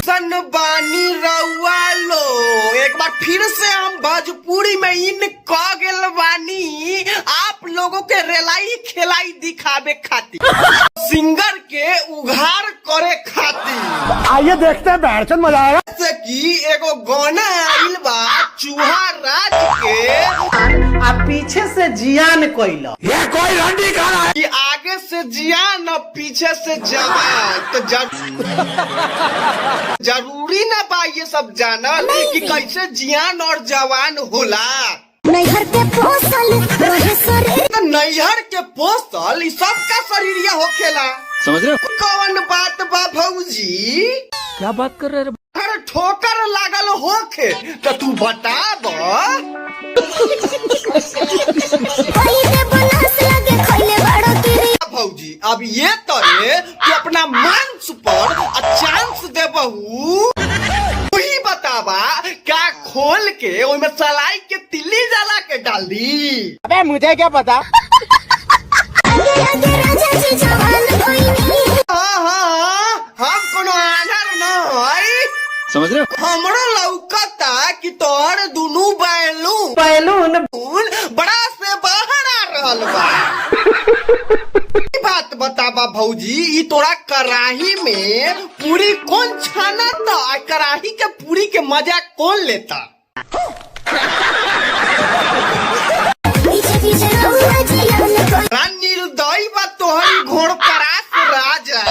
सन बानी रउआ लो एक बार फिर से हम भोजपुरी में इन क गेल बानी आप लोगों के रेलाई खिलाई दिखावे खातिर, सिंगर के उघार करे खातिर। आइए देखते हैं बैठन मजा आएगा। जैसे कि एगो गाना आइल बा चूहा राज के, आ पीछे से जियान कोइला, ये कोई रंडी खा रहा है कि आगे से जियान और पीछे से जवान। तो जरूरी ना बा ये सब जानल कि कैसे जियान और जवान होला। नैहर के पोसल रहे शरीर, तो नैहर के पोसल ई सबका शरीरिया होखेला, समझ रहे हो? कौन बात बा भौजी? क्या बात कर रहे हैं? अरे ठोकर लागल होखे तो तू बताब। कोई के बनास लगे खइले बड़ो किरी। भौजी अब ये तरे तू अपना मांस पर चांस दे बहू, वही बतावा क्या खोल के ओमे सलाई के तिल्ली जला के डाल दी। अबे मुझे क्या पता। आगे आगे राजा जी जवान कोइनी। हाँ, हम कोनो आनर न हई, समझ रहे हो? हमरो लौकता कि तोहर दुनू बैलून बड़ा से बाहर आ रहल बा। ई बात बताबा भौजी, ई तोरा कराही में पूरी कौन छानता? कराही के पूरी के मजा कौन लेता? पीछे पीछे रहुआ जियान कोइनी। निर्दयी बा तोहरी घोड़ परास राजा।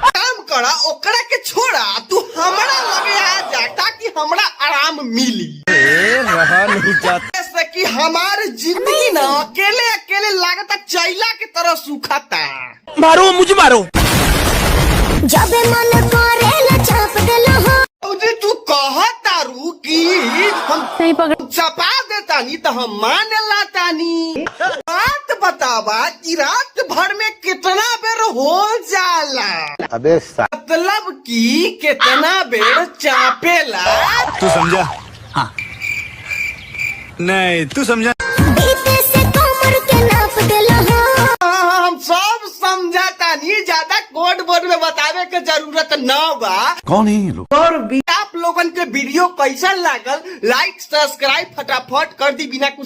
काम करा ओकरा के छोड़ा, तू हमरा लगे आ जा ताकि हमरा आराम मिली। रहा नहीं जाता। जैसे कि हमार जिंदगी ना अकेले अकेले लागता चैला के तरह सुखाता। मारो मुझे मारो। जबे मन करेला चाप देलो हो। जी तू कहतारू कि हम चपा देतानी तो हम मान लातानी। बात बतावा कि रात भर में कितना बेर हो जाला? अबे मतलब कि कितना बेर चापेला? तू समझा? हाँ नहीं तू समझा? बीते से कमर के नाप देलो हो। हम सब समझातानी, ज्यादा कोड बोर्ड में बतावे के जरूरत न बा। कौन है ये लोग? और भी आप लोगन के वीडियो कैसा लागल, लाइक सब्सक्राइब फटाफट कर दी बिना कुछ